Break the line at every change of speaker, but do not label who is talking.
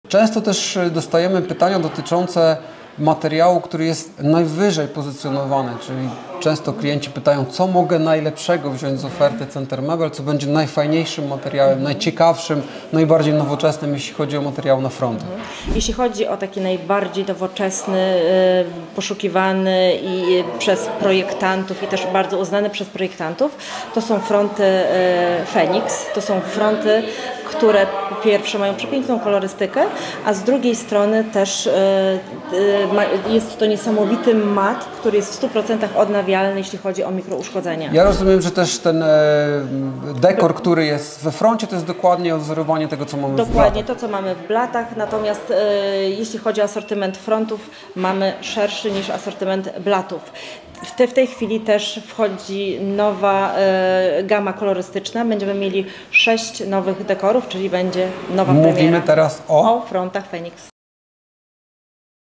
Często też dostajemy pytania dotyczące materiału, który jest najwyżej pozycjonowany, czyli często klienci pytają, co mogę najlepszego wziąć z oferty Center Mebel, co będzie najfajniejszym materiałem, najciekawszym, najbardziej nowoczesnym, jeśli chodzi o materiał na fronty.
Jeśli chodzi o taki najbardziej nowoczesny, poszukiwany i przez projektantów i też bardzo uznany przez projektantów, to są fronty Phoenix. To są fronty, które po pierwsze mają przepiękną kolorystykę, a z drugiej strony też jest to niesamowity mat, który jest w 100% odnawialny, jeśli chodzi o mikrouszkodzenia.
Ja rozumiem, że też ten dekor, który jest we froncie, to jest dokładnie odwzorowanie tego, co mamy w blatach.
Dokładnie to, co mamy w blatach, natomiast jeśli chodzi o asortyment frontów, mamy szerszy niż asortyment blatów. W tej chwili też wchodzi nowa gama kolorystyczna. Będziemy mieli 6 nowych dekorów, czyli będzie nowa premiera.
Mówimy teraz
o frontach Phoenix.